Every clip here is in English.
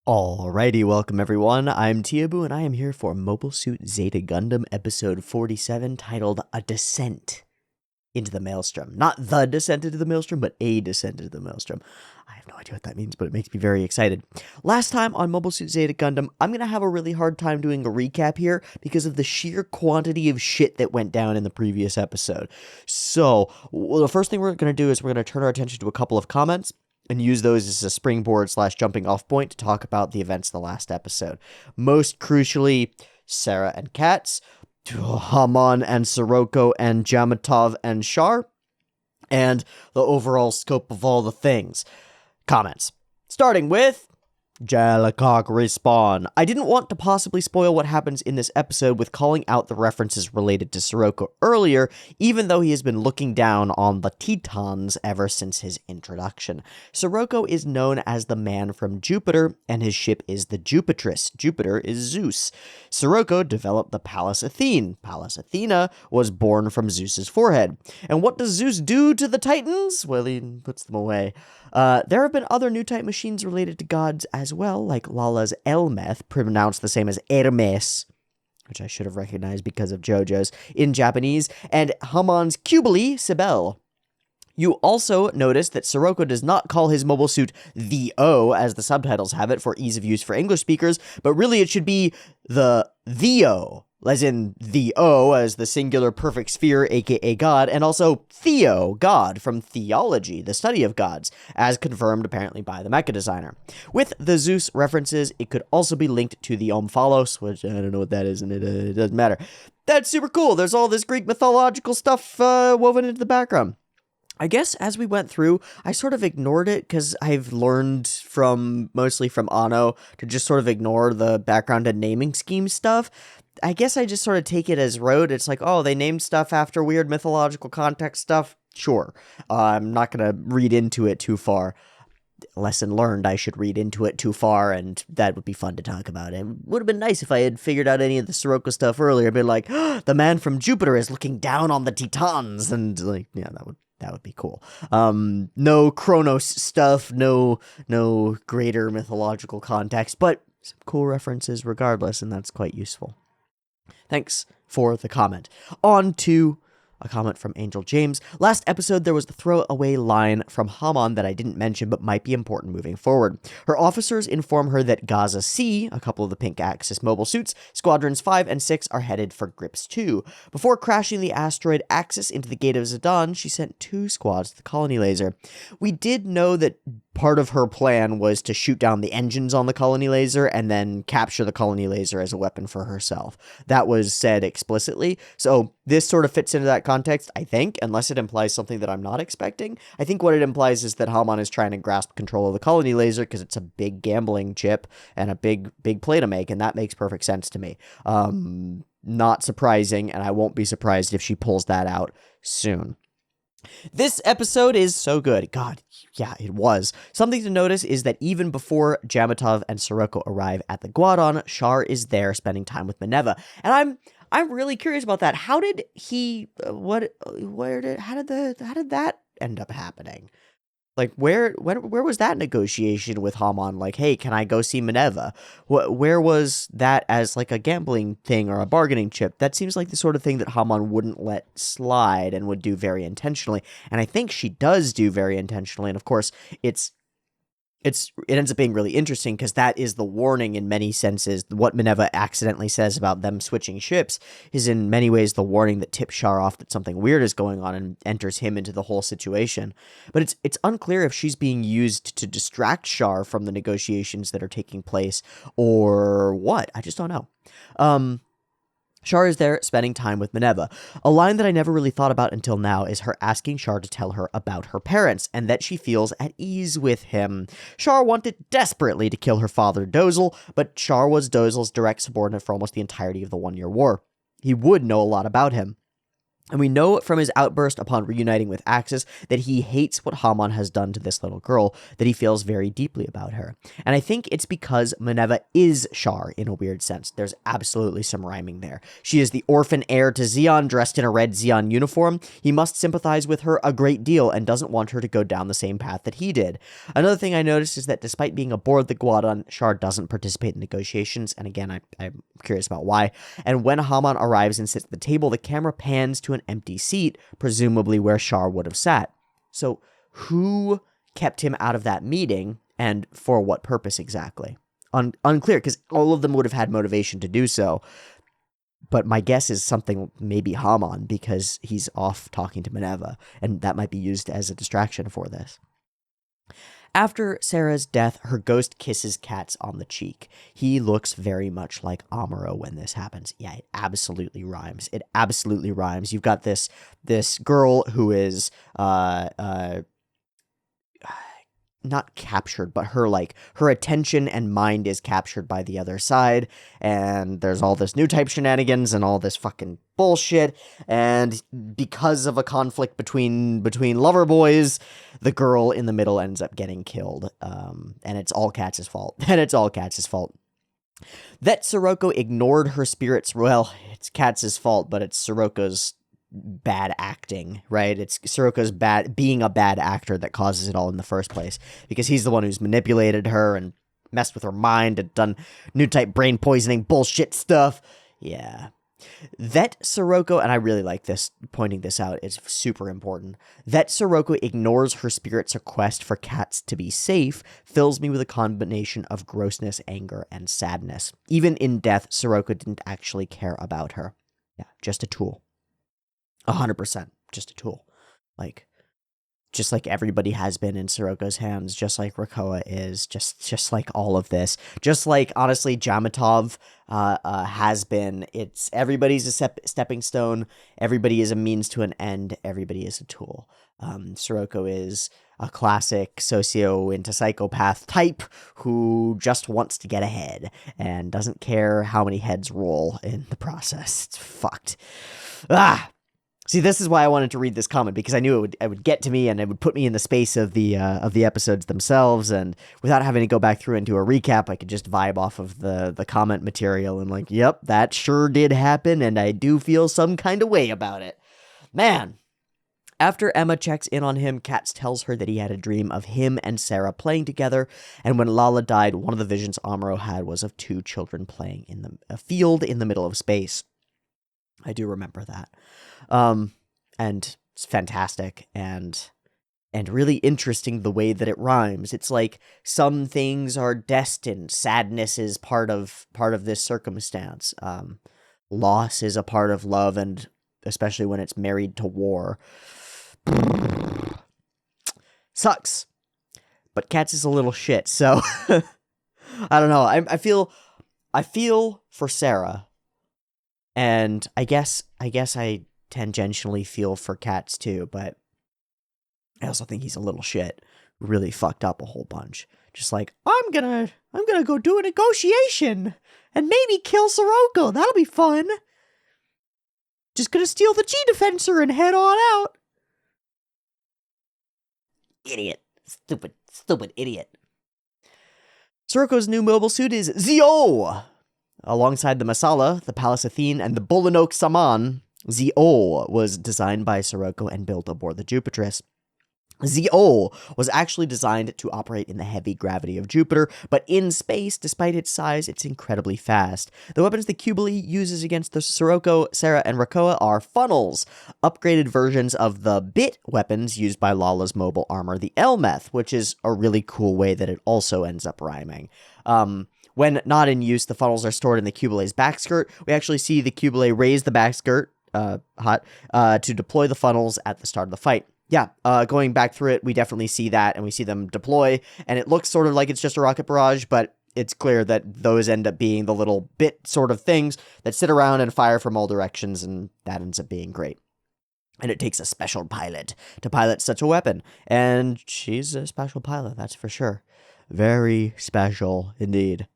Alrighty, welcome everyone. I'm Teeaboo and I am here for Mobile Suit Zeta Gundam episode 47 titled A Descent into the Maelstrom. Not the descent into the Maelstrom, but a descent into the Maelstrom. I have no idea what that means, but it makes me very excited. Last time on Mobile Suit Zeta Gundam, I'm going to have a really hard time doing a recap here because of the sheer quantity of shit that went down in the previous episode. So, the first thing we're going to do is we're going to turn our attention to a couple of comments and use those as a springboard / jumping off point to talk about the events of the last episode. Most crucially, Sarah and Katz, Haman and Sirocco and Jamatov and Char, and the overall scope of all the things. Comments. Starting with Jellicock Respawn. I didn't want to possibly spoil what happens in this episode with calling out the references related to Sirocco earlier, even though he has been looking down on the Tetons ever since his introduction. Sirocco is known as the man from Jupiter, and his ship is the Jupitress. Jupiter is Zeus. Sirocco developed the Pallas Athene. Pallas Athena was born from Zeus's forehead. And what does Zeus do to the Titans? Well, he puts them away. There have been other new type machines related to gods as well, like Lala's Elmeth, pronounced the same as Hermes, which I should have recognized because of JoJo's, in Japanese, and Haman's Cubily, Sibel. You also notice that Sirocco does not call his mobile suit the O, as the subtitles have it for ease of use for English speakers, but really it should be the O, as in the O as the singular perfect sphere, aka God, and also Theo, God, from theology, the study of gods, as confirmed apparently by the mecha designer. With the Zeus references, it could also be linked to the Omphalos, which I don't know what that is, and it doesn't matter. That's super cool. There's all this Greek mythological stuff woven into the background. I guess as we went through, I sort of ignored it because I've learned mostly from Anno to just sort of ignore the background and naming scheme stuff. I guess I just sort of take it as rote. It's like, oh, they named stuff after weird mythological context stuff. Sure. I'm not going to read into it too far. Lesson learned, I should read into it too far, and that would be fun to talk about. It would have been nice if I had figured out any of the Sirocco stuff earlier. Been like, oh, the man from Jupiter is looking down on the Tetons, and like, yeah, that would be cool. No Kronos stuff, no greater mythological context, but some cool references regardless, and that's quite useful. Thanks for the comment. On to a comment from Angel James. Last episode, there was the throwaway line from Haman that I didn't mention but might be important moving forward. Her officers inform her that Gaza C, a couple of the Pink Axis mobile suits, Squadrons 5 and 6 are headed for Grips 2. Before crashing the asteroid Axis into the Gate of Zidane, she sent 2 squads to the colony laser. We did know that part of her plan was to shoot down the engines on the colony laser and then capture the colony laser as a weapon for herself. That was said explicitly, so this sort of fits into that context, I think, unless it implies something that I'm not expecting. I think what it implies is that Haman is trying to grasp control of the colony laser because it's a big gambling chip and a big play to make, and that makes perfect sense to me. Not surprising, and I won't be surprised if she pulls that out soon. This episode is so good. God, yeah, it was. Something to notice is that even before Jamatov and Sirocco arrive at the Guadon, Char is there spending time with Minerva. And I'm really curious about that. How did he how did that end up happening? Like, where was that negotiation with Haman? Like, hey, can I go see Minerva? Where was that as, like, a gambling thing or a bargaining chip? That seems like the sort of thing that Haman wouldn't let slide and would do very intentionally. And I think she does do very intentionally. And, of course, it ends up being really interesting because that is the warning in many senses. What Minerva accidentally says about them switching ships is in many ways the warning that tips Char off that something weird is going on and enters him into the whole situation. But it's unclear if she's being used to distract Char from the negotiations that are taking place or what. I just don't know. Char is there spending time with Minerva. A line that I never really thought about until now is her asking Char to tell her about her parents and that she feels at ease with him. Char wanted desperately to kill her father, Dozel, but Char was Dozel's direct subordinate for almost the entirety of the 1-year war. He would know a lot about him. And we know from his outburst upon reuniting with Axis that he hates what Hamon has done to this little girl, that he feels very deeply about her. And I think it's because Minerva is Char in a weird sense. There's absolutely some rhyming there. She is the orphan heir to Zeon dressed in a red Zeon uniform. He must sympathize with her a great deal and doesn't want her to go down the same path that he did. Another thing I noticed is that despite being aboard the Guadon, Char doesn't participate in negotiations. And again, I'm curious about why. And when Hamon arrives and sits at the table, the camera pans to an empty seat, presumably where Char would have sat. So who kept him out of that meeting, and for what purpose exactly? Unclear, because all of them would have had motivation to do so. But my guess is something maybe Hamon, because he's off talking to Minerva, and that might be used as a distraction for this. After Sarah's death, her ghost kisses Katz on the cheek. He looks very much like Amuro when this happens. Yeah, it absolutely rhymes. It absolutely rhymes. You've got this girl who is not captured, but her attention and mind is captured by the other side, and there's all this new type shenanigans and all this fucking bullshit, and because of a conflict between lover boys, the girl in the middle ends up getting killed, and it's all Katz's fault. That Sirocco ignored her spirits, well, it's Katz's fault, but it's Siroko's bad acting, right? It's Siroko's being a bad actor that causes it all in the first place, because he's the one who's manipulated her and messed with her mind and done new type brain poisoning bullshit stuff. Yeah. That Sirocco, and I really like this, pointing this out, it's super important. That Sirocco ignores her spirit's request for Katz to be safe fills me with a combination of grossness, anger, and sadness. Even in death, Sirocco didn't actually care about her. Yeah, just a tool. 100%, just a tool. Just like everybody has been in Siroko's hands, just like Rakoa is, just like all of this, just like, honestly, Jamatov has been. It's everybody's a stepping stone, everybody is a means to an end, everybody is a tool. Sirocco is a classic socio into psychopath type who just wants to get ahead and doesn't care how many heads roll in the process. It's fucked. See, this is why I wanted to read this comment, because I knew it would get to me and it would put me in the space of the episodes themselves, and without having to go back through and do a recap, I could just vibe off of the comment material and like, yep, that sure did happen, and I do feel some kind of way about it. Man. After Emma checks in on him, Katz tells her that he had a dream of him and Sarah playing together, and when Lala died, one of the visions Amuro had was of two children playing in a field in the middle of space. I do remember that. And it's fantastic and really interesting the way that it rhymes. It's like some things are destined. Sadness is part of this circumstance. Loss is a part of love, and especially when it's married to war. Sucks. But Katz is a little shit, so I don't know. I feel for Sarah. And I guess I tangentially feel for Katz too, but I also think he's a little shit. Really fucked up a whole bunch. Just like, I'm gonna go do a negotiation and maybe kill Sirocco. That'll be fun. Just gonna steal the G-Defensor and head on out. Idiot. Stupid idiot. Sirocco's new mobile suit is Zio! Alongside the Masala, the Palace Athene, and the Bulanoke Saman, Zio was designed by Sirocco and built aboard the Jupitress. Zio was actually designed to operate in the heavy gravity of Jupiter, but in space, despite its size, it's incredibly fast. The weapons the Cubili uses against the Sirocco, Sarah, and Rakoa are funnels, upgraded versions of the bit weapons used by Lala's mobile armor, the Elmeth, which is a really cool way that it also ends up rhyming. When not in use, the funnels are stored in the Cubile's back skirt. We actually see the Cubile raise the back skirt, to deploy the funnels at the start of the fight. Yeah, going back through it, we definitely see that, and we see them deploy, and it looks sort of like it's just a rocket barrage, but it's clear that those end up being the little bit sort of things that sit around and fire from all directions, and that ends up being great. And it takes a special pilot to pilot such a weapon, and she's a special pilot, that's for sure. Very special indeed.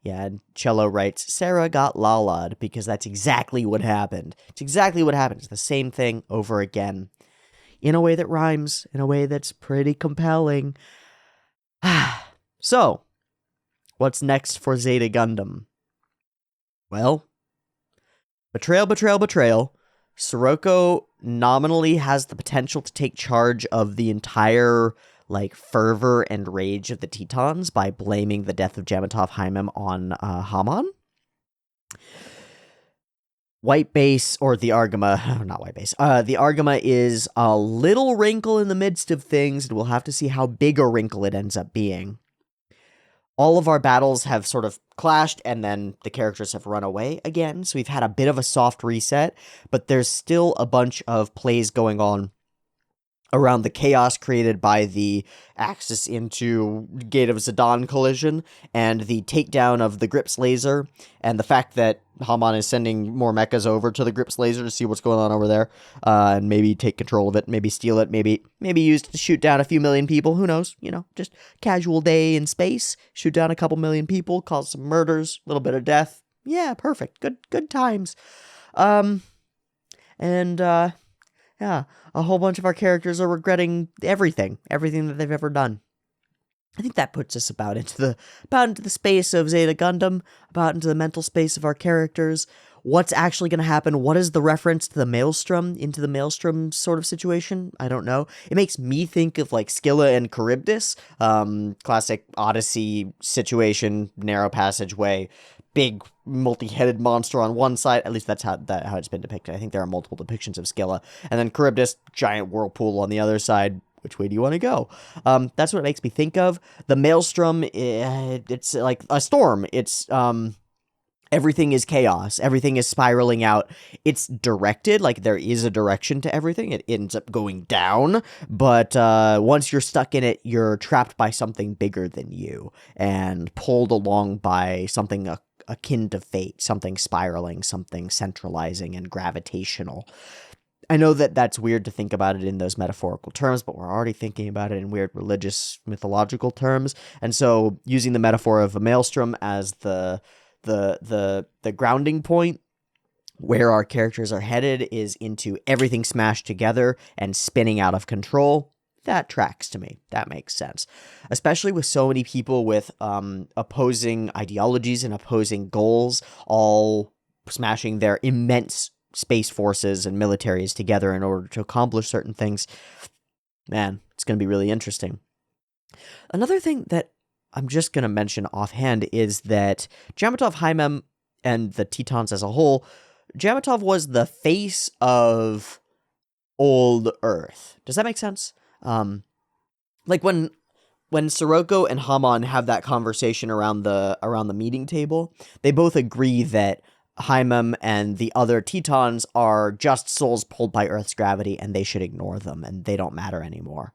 Yeah, and Cello writes, Sarah got lala'd, because that's exactly what happened. It's exactly what happened. It's the same thing over again. In a way that rhymes, in a way that's pretty compelling. So, what's next for Zeta Gundam? Well, betrayal, betrayal, betrayal. Sirocco nominally has the potential to take charge of the entire, fervor and rage of the Tetons by blaming the death of Jamatov Hymen on Haman. White base, or the Argama, not white base, the Argama is a little wrinkle in the midst of things, and we'll have to see how big a wrinkle it ends up being. All of our battles have sort of clashed, and then the characters have run away again, so we've had a bit of a soft reset, but there's still a bunch of plays going on around the chaos created by the Axis into Gate of Zidane collision, and the takedown of the Grips laser, and the fact that Haman is sending more mechas over to the Grips laser to see what's going on over there, and maybe take control of it, maybe steal it, maybe use it to shoot down a few million people, who knows, just casual day in space, shoot down a couple million people, cause some murders, a little bit of death, yeah, perfect, good times, yeah, a whole bunch of our characters are regretting everything that they've ever done. I think that puts us about into the space of Zeta Gundam, about into the mental space of our characters. What's actually going to happen? What is the reference to the Maelstrom, into the Maelstrom sort of situation? I don't know. It makes me think of Scylla and Charybdis, classic Odyssey situation, narrow passageway, big multi-headed monster on one side. At least that's how it's been depicted. I think there are multiple depictions of Scylla, and then Charybdis, giant whirlpool on the other side. Which way do you want to go? That's what it makes me think of. The Maelstrom, it's like a storm. It's everything is chaos. Everything is spiraling out. It's directed, there is a direction to everything. It ends up going down, but once you're stuck in it, you're trapped by something bigger than you and pulled along by something akin to fate, something spiraling, something centralizing and gravitational. I know that that's weird to think about it in those metaphorical terms, but we're already thinking about it in weird religious, mythological terms. And so using the metaphor of a maelstrom as the grounding point where our characters are headed is into everything smashed together and spinning out of control. That tracks to me. That makes sense. Especially with so many people with opposing ideologies and opposing goals, all smashing their immense space forces and militaries together in order to accomplish certain things. Man, it's going to be really interesting. Another thing that I'm just going to mention offhand is that Jamatov Hymen and the Tetons as a whole, Jamatov was the face of old Earth. Does that make sense? When Sirocco and Haman have that conversation around the meeting table, they both agree that Hymen and the other Tetons are just souls pulled by Earth's gravity, and they should ignore them, and they don't matter anymore.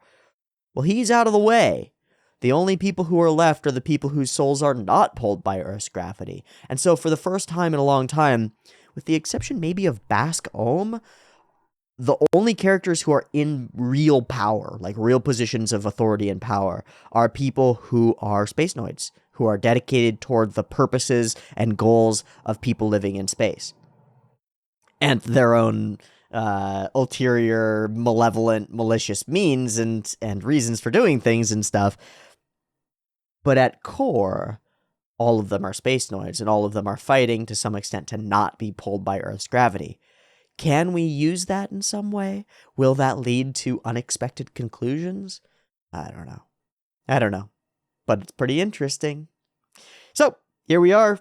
Well, he's out of the way. The only people who are left are the people whose souls are not pulled by Earth's gravity. And so for the first time in a long time, with the exception maybe of Basque Ohm, the only characters who are in real power, real positions of authority and power, are people who are spacenoids, who are dedicated toward the purposes and goals of people living in space. And their own ulterior, malevolent, malicious means and reasons for doing things and stuff. But at core, all of them are spacenoids, and all of them are fighting to some extent to not be pulled by Earth's gravity. Can we use that in some way? Will that lead to unexpected conclusions? I don't know. But it's pretty interesting. So, here we are.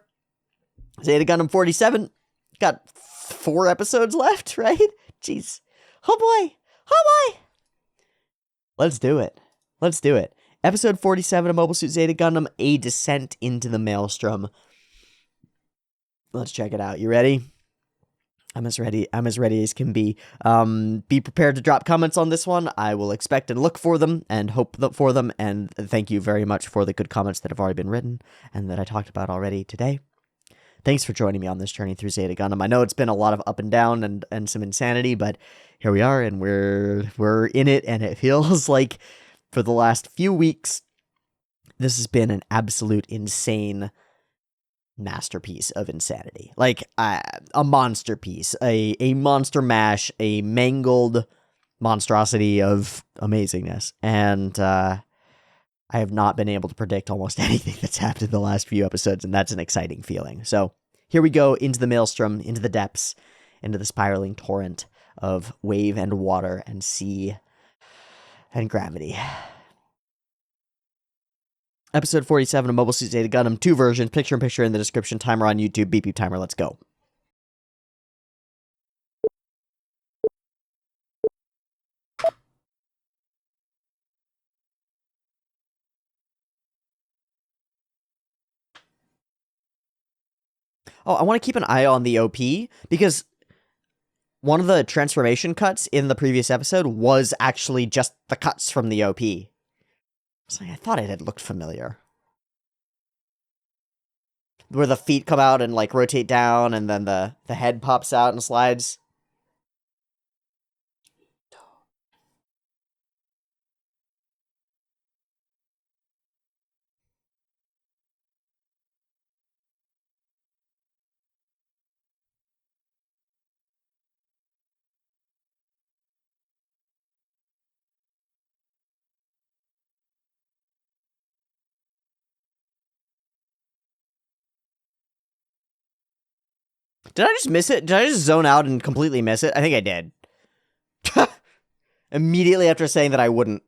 Zeta Gundam 47. Got 4 episodes left, right? Jeez. Oh boy. Let's do it. Episode 47 of Mobile Suit Zeta Gundam, A Descent into the Maelstrom. Let's check it out. You ready? I'm as ready as can be. Be prepared to drop comments on this one. I will expect and look for them and hope for them. And thank you very much for the good comments that have already been written and that I talked about already today. Thanks for joining me on this journey through Zeta Gundam. I know it's been a lot of up and down and some insanity, but here we are, and we're in it, and it feels like for the last few weeks, this has been an absolute insane masterpiece of insanity. Like, a monster piece, a monster mash, a mangled monstrosity of amazingness. And I have not been able to predict almost anything that's happened in the last few episodes, and that's an exciting feeling. So here we go into the maelstrom, into the depths, into the spiraling torrent of wave and water and sea and gravity. Episode 47 of Mobile Suit Zeta Gundam, 2 versions, picture-in-picture in the description, timer on YouTube, beep beep timer, let's go. Oh, I want to keep an eye on the OP, because one of the transformation cuts in the previous episode was actually just the cuts from the OP. I thought it had looked familiar. Where the feet come out and, like, rotate down, and then the head pops out and slides. Did I just miss it? Did I just zone out and completely miss it? I think I did. Immediately after saying that I wouldn't.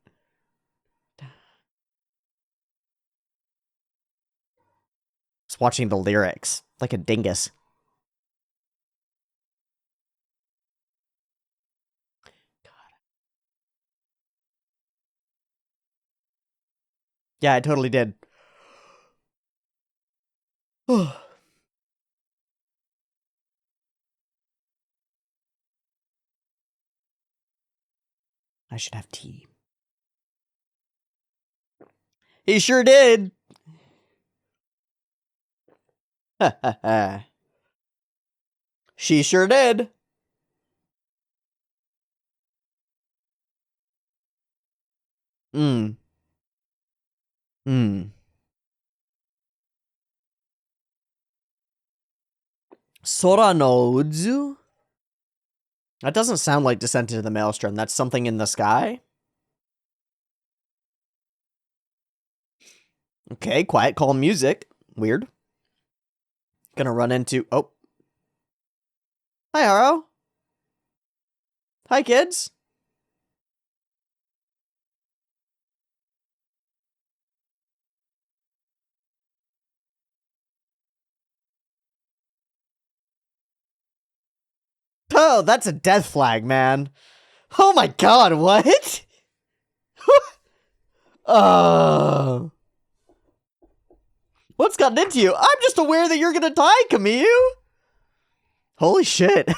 Just watching the lyrics like a dingus. Yeah, I totally did. I should have tea. He sure did. She sure did. Mm. Sora no Uzu? That doesn't sound like Descent into the Maelstrom. That's something in the sky? Okay, quiet, calm music. Weird. Gonna run into... Oh. Hi, Haro. Hi, kids. Oh, that's a death flag, man. Oh my god, what? What's gotten into you? I'm just aware that you're gonna die, Camille. Holy shit.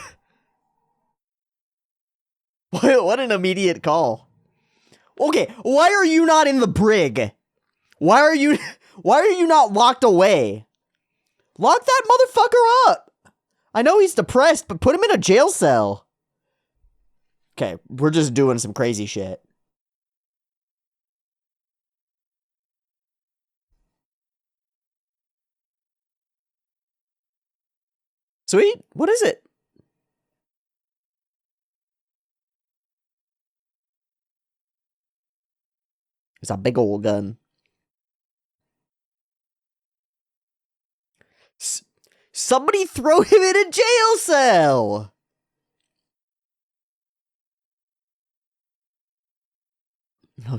What an immediate call. Okay, why are you not in the brig? Why are you not locked away? Lock that motherfucker up. I know he's depressed, but put him in a jail cell. Okay, we're just doing some crazy shit. Sweet. What is it? It's a big old gun. Somebody throw him in a jail cell! No,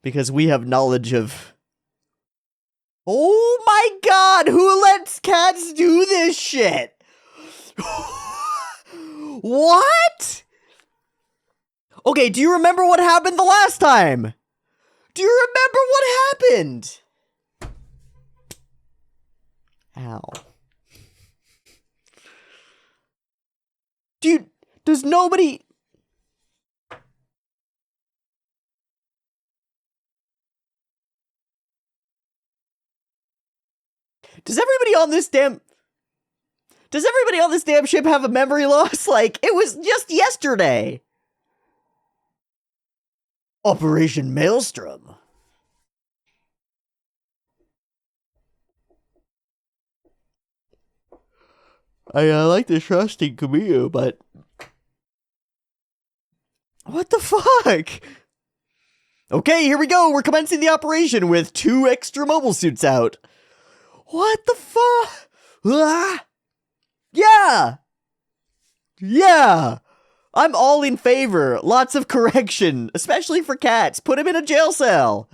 because we have knowledge of... Oh my god, who lets cats do this shit? What? Okay, do you remember what happened the last time? Do you remember what happened? Ow. Dude, does nobody... Does everybody on this damn ship have a memory loss? Like, it was just yesterday. Operation Maelstrom. I like the trusting Camille, but what the fuck? Okay, here we go. We're commencing the operation with 2 extra mobile suits out. What the fuck? Ah! Yeah! Yeah! I'm all in favor. Lots of correction, especially for cats. Put him in a jail cell.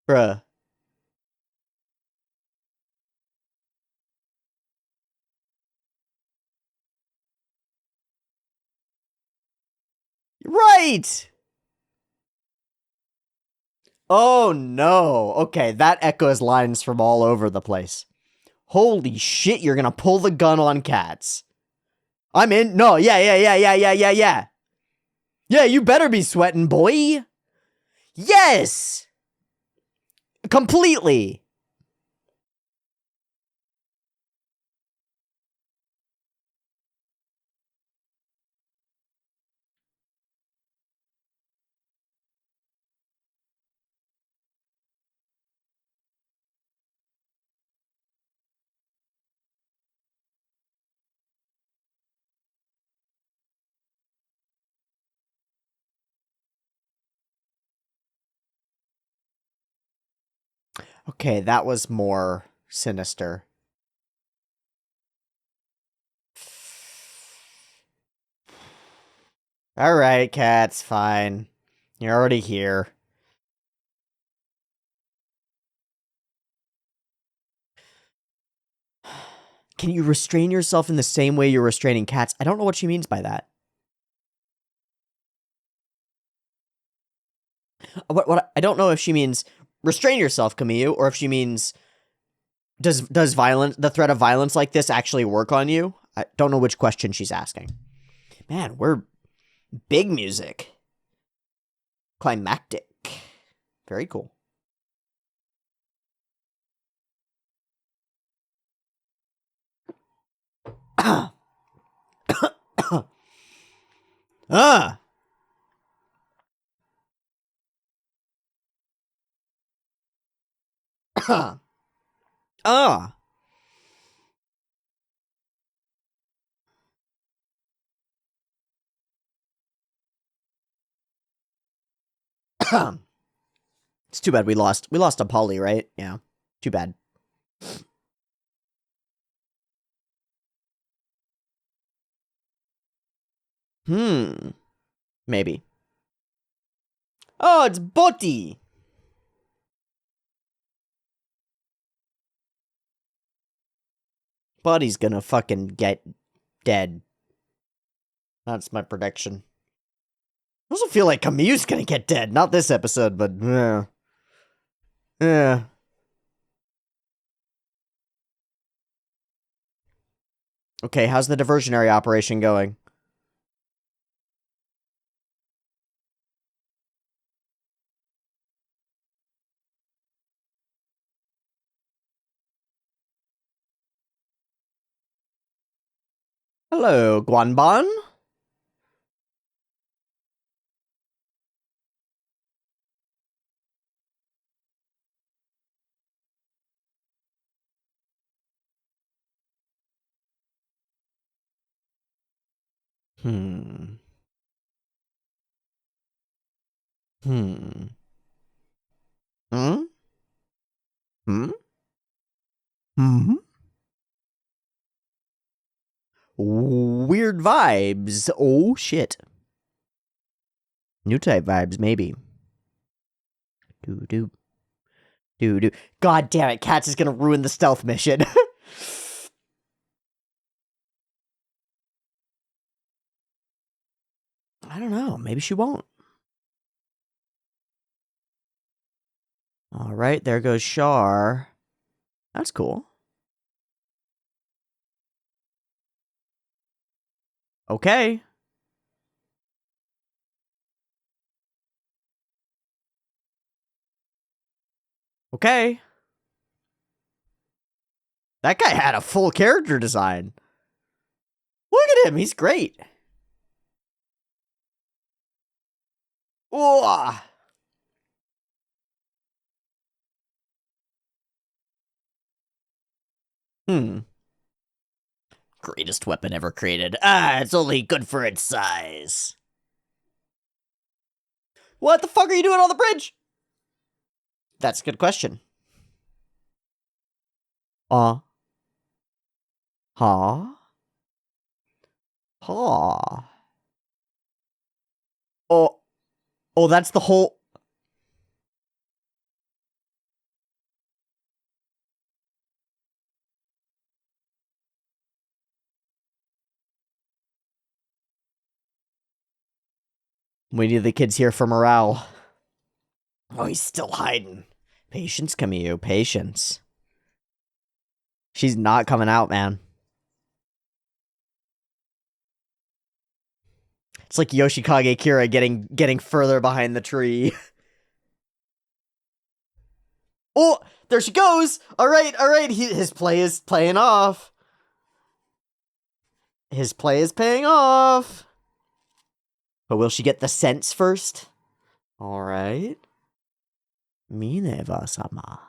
Bruh. Right! Oh no. Okay, that echoes lines from all over the place. Holy shit, you're gonna pull the gun on cats. I'm in. No, yeah. Yeah, you better be sweating, boy. Yes! Completely. Okay, that was more sinister. Alright, cats, fine. You're already here. Can you restrain yourself in the same way you're restraining cats? I don't know what she means by that. What I don't know if she means restrain yourself, Camille, or if she means does violence, the threat of violence like this actually work on you? I don't know which question she's asking. Man, we're big music. Climactic. Very cool. Ah. Ah. It's too bad we lost a Polly, right? Yeah. Too bad. Maybe. Oh, it's Botti. Botti's gonna fucking get dead. That's my prediction. I also feel like Camille's gonna get dead. Not this episode, but yeah. Yeah. Okay, how's the diversionary operation going? Hello, Guanban? Hmm. Hmm. Hmm? Hmm? Hmm? Weird vibes. Oh, shit. New type vibes, maybe. Doo-doo. Doo-doo. God damn it, Cats is gonna ruin the stealth mission. I don't know. Maybe she won't. Alright, there goes Char. That's cool. Okay. Okay. That guy had a full character design. Look at him, he's great. Whoa. Hmm. Greatest weapon ever created. Ah, it's only good for its size. What the fuck are you doing on the bridge? That's a good question. Huh? Huh? Oh, oh, that's the whole... We need the kids here for morale. Oh, he's still hiding. Patience, Camille, patience. She's not coming out, man. It's like Yoshikage Kira getting further behind the tree. Oh, there she goes. All right. His play is playing off. His play is paying off. But will she get the sense first? All right. Mineva-sama.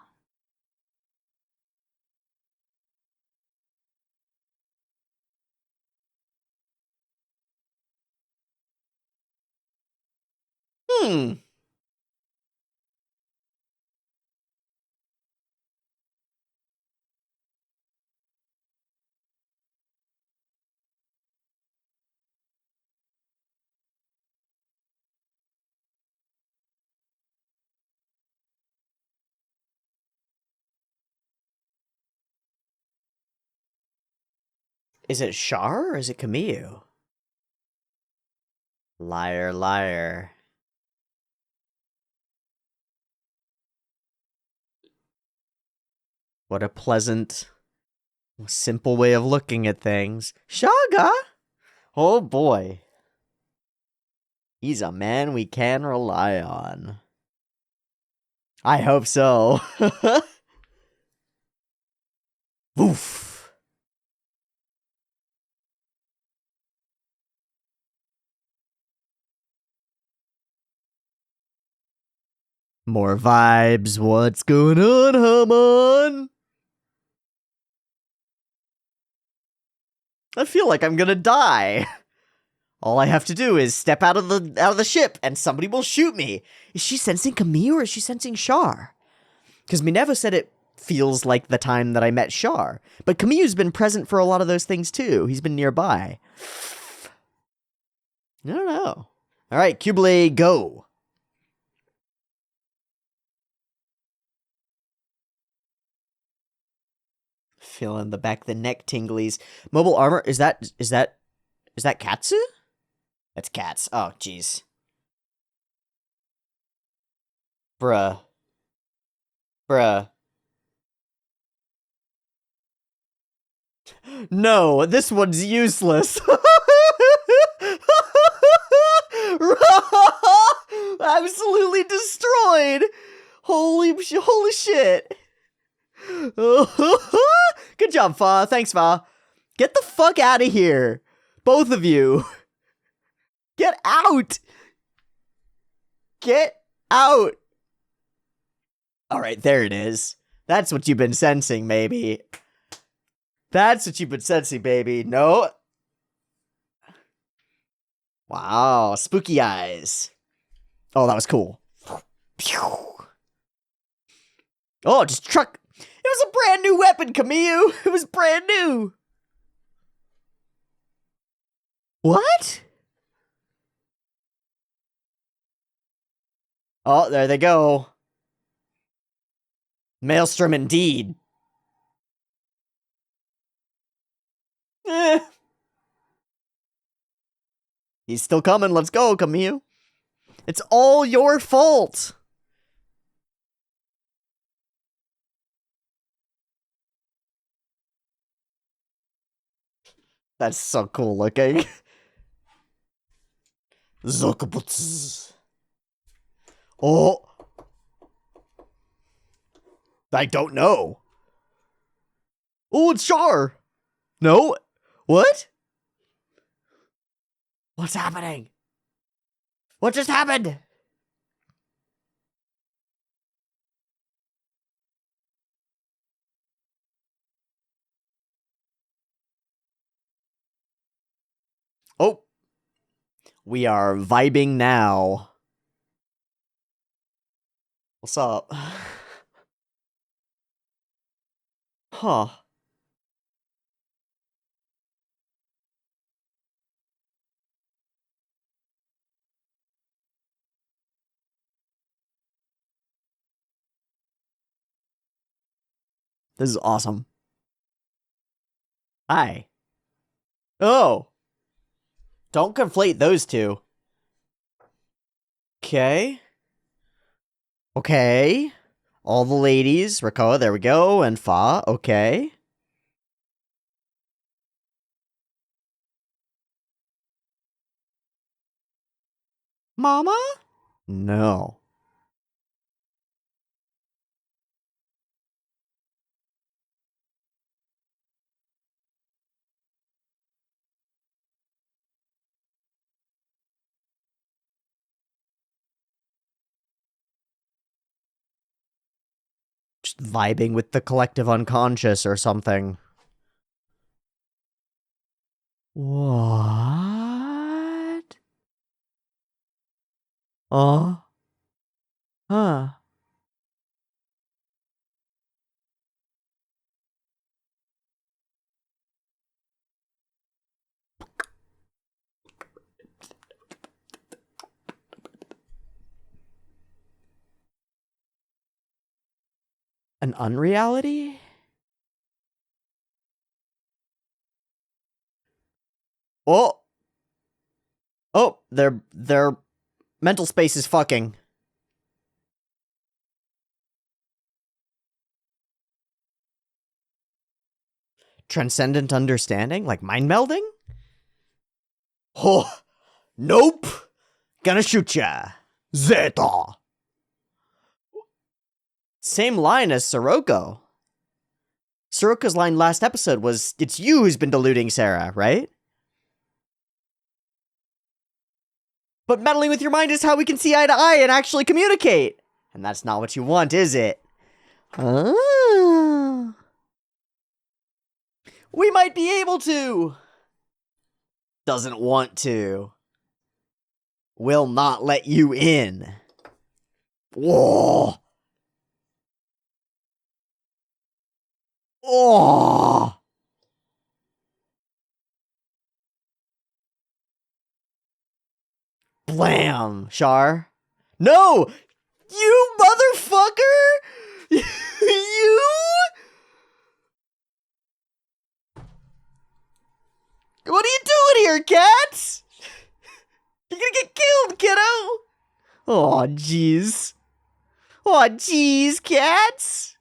Hmm. Is it Char or is it Camille? Liar, liar. What a pleasant, simple way of looking at things. Shaga? Oh boy. He's a man we can rely on. I hope so. Oof. More vibes. What's going on, Hamon? I feel like I'm gonna die. All I have to do is step out of the ship and somebody will shoot me. Is she sensing Camille or is she sensing Char? Because Minerva said it feels like the time that I met Char. But Camille's been present for a lot of those things too. He's been nearby. I don't know. Alright, Cublé, go. Feeling the back of the neck tinglies. Mobile armor, is that Katsu? That's Cats. Oh, jeez. Bruh. No, this one's useless. Absolutely destroyed. Holy shit. Good job, Fa. Thanks, Fa. Get the fuck out of here. Both of you. Get out. Get out. All right, there it is. That's what you've been sensing, maybe. That's what you've been sensing, baby. No. Wow, spooky eyes. Oh, that was cool. Oh, just truck. It was a brand new weapon, Camille. It was brand new. What? Oh, there they go. Maelstrom indeed. Eh. He's still coming. Let's go, Camille. It's all your fault. That's so cool looking. Zokabuts. Oh. I don't know. Oh, it's Char. No. What? What's happening? What just happened? We are vibing now. What's up? Huh. This is awesome. Hi. Oh. Don't conflate those two. Okay. Okay. All the ladies. Rakoa, there we go. And Fa. Okay. Mama? No. Just vibing with the collective unconscious or something. What? Huh. An unreality? Oh. Oh, their mental space is fucking. Transcendent understanding? Like mind melding? Oh, nope. Gonna shoot ya. Zeta. Same line as Sirocco. Sirocco's line last episode was, "It's you who's been deluding Sarah," right? But meddling with your mind is how we can see eye to eye and actually communicate. And that's not what you want, is it? We might be able to. Doesn't want to. Will not let you in. Whoa. Oh. Blam, Char. No! You motherfucker! You? What are you doing here, cats? You're gonna get killed, kiddo! Oh, jeez. Oh, jeez, cats!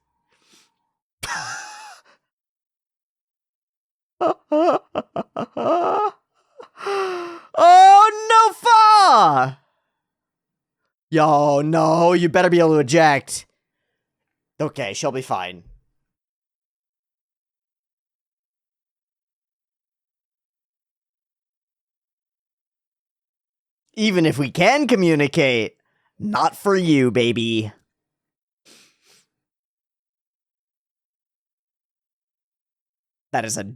Oh, no, Fa! Yo, no, you better be able to eject. Okay, she'll be fine. Even if we can communicate, not for you, baby. That is a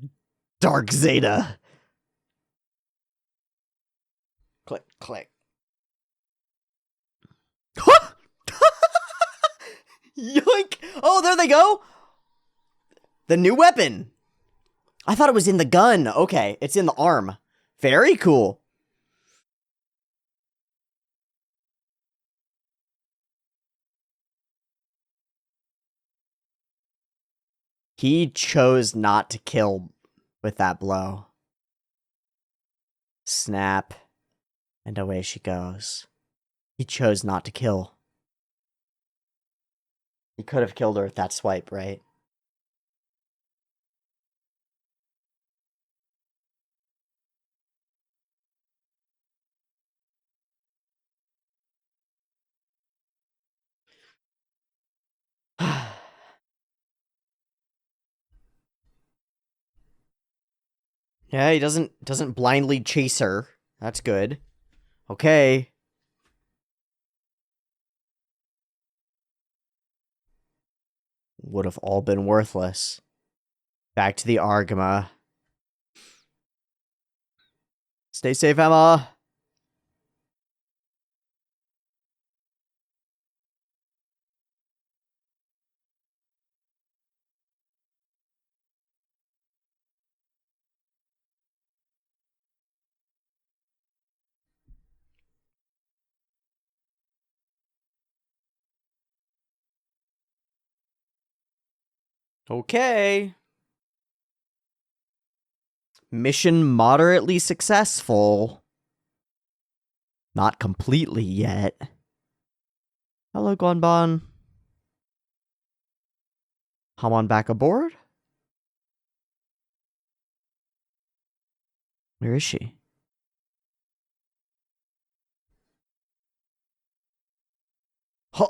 dark Zeta. Click, click. Yoink! Oh, there they go! The new weapon! I thought it was in the gun. Okay, it's in the arm. Very cool. He chose not to kill with that blow. Snap. And away she goes. He chose not to kill. He could have killed her with that swipe, right? Yeah, he doesn't blindly chase her. That's good. Okay. Would have all been worthless. Back to the Argama. Stay safe, Emma. Okay. Mission moderately successful. Not completely yet. Hello, Gonban. Hamon back aboard? Where is she? Huh.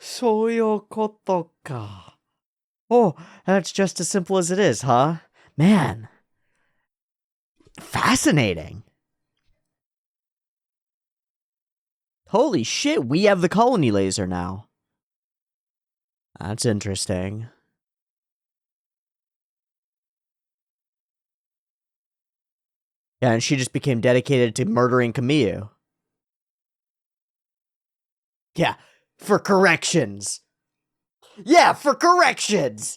Soyokoto ka. Oh, that's just as simple as it is, huh? Man. Fascinating. Holy shit, we have the colony laser now. That's interesting. Yeah, and she just became dedicated to murdering Camille. Yeah, for corrections. Yeah, for corrections!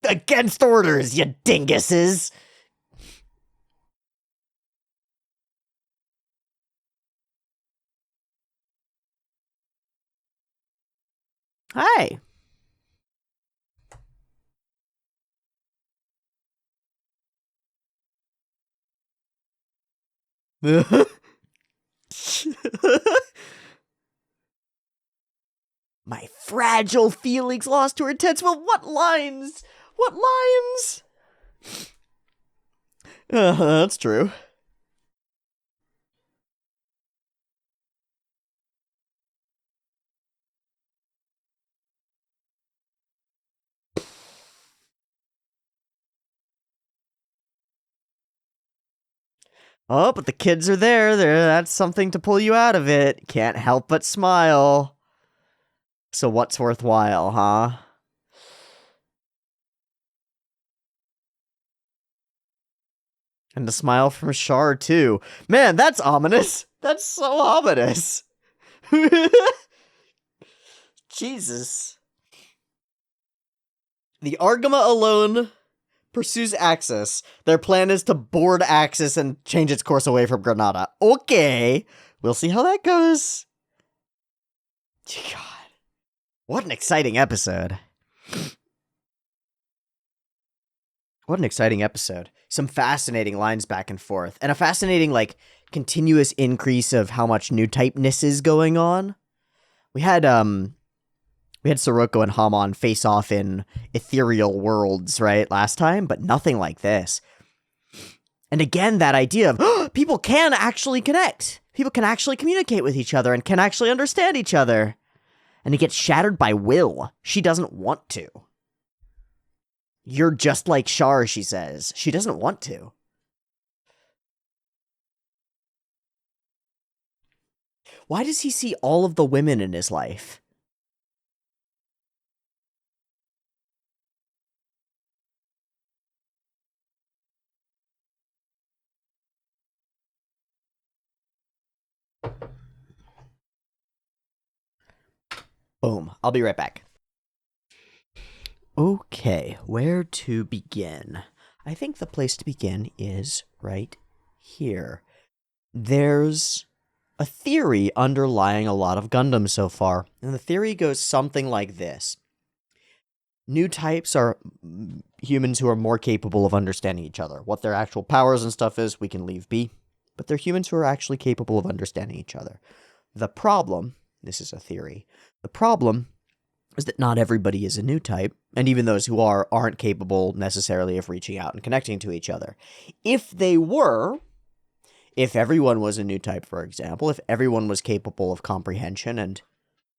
Against orders, you dinguses! Hi. My fragile feelings lost to her intense. Well, what lines? What lines? That's true. Oh, but the kids are there. That's something to pull you out of it. Can't help but smile. So what's worthwhile, huh? And the smile from Char, too. Man, that's ominous. That's so ominous. Jesus. The Argama alone pursues Axis. Their plan is to board Axis and change its course away from Granada. Okay. We'll see how that goes. God. What an exciting episode. What an exciting episode. Some fascinating lines back and forth. And a fascinating, like, continuous increase of how much new typeness is going on. We had Sirocco and Hamon face off in ethereal worlds, right, last time, but nothing like this. And again, that idea of people can actually connect. People can actually communicate with each other and can actually understand each other. And it gets shattered by Will. She doesn't want to. You're just like Char, she says. She doesn't want to. Why does he see all of the women in his life? Boom. I'll be right back. Okay, where to begin? I think the place to begin is right here. There's a theory underlying a lot of Gundam so far, and the theory goes something like this. New types are humans who are more capable of understanding each other. What their actual powers and stuff is, we can leave be, but they're humans who are actually capable of understanding each other. The problem, this is a theory, the problem is that not everybody is a new type, and even those who are aren't capable necessarily of reaching out and connecting to each other. If they were, if everyone was a new type, for example, if everyone was capable of comprehension and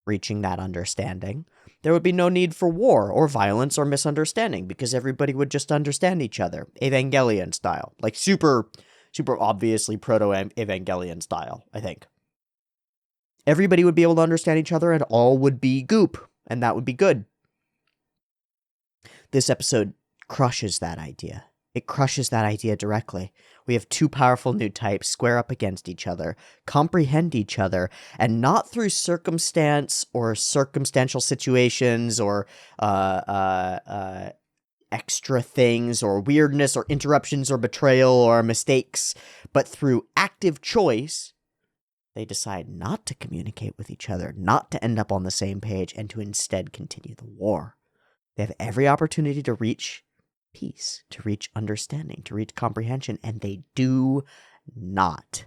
reaching that understanding, there would be no need for war or violence or misunderstanding because everybody would just understand each other, Evangelion style, like super obviously proto-Evangelion style, I think. Everybody would be able to understand each other and all would be goop, and that would be good. This episode crushes that idea. It crushes that idea directly. We have two powerful new types square up against each other, comprehend each other, and not through circumstance or circumstantial situations or extra things or weirdness or interruptions or betrayal or mistakes, but through active choice. They decide not to communicate with each other, not to end up on the same page, and to instead continue the war. They have every opportunity to reach peace, to reach understanding, to reach comprehension, and they do not.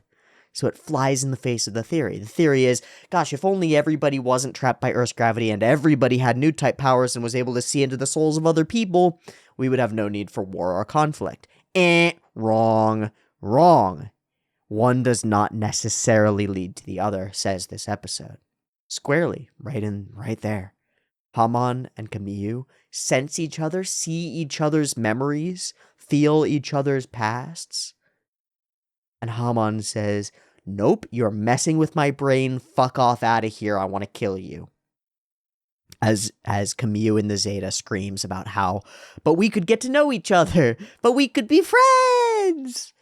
So it flies in the face of the theory. The theory is, gosh, if only everybody wasn't trapped by Earth's gravity and everybody had new type powers and was able to see into the souls of other people, we would have no need for war or conflict. Wrong. One does not necessarily lead to the other, says this episode. Squarely, right there. Hamon and Camille sense each other, see each other's memories, feel each other's pasts. And Hamon says, nope, you're messing with my brain, fuck off out of here, I want to kill you. As Camille in the Zeta screams about how, but we could get to know each other, but we could be friends!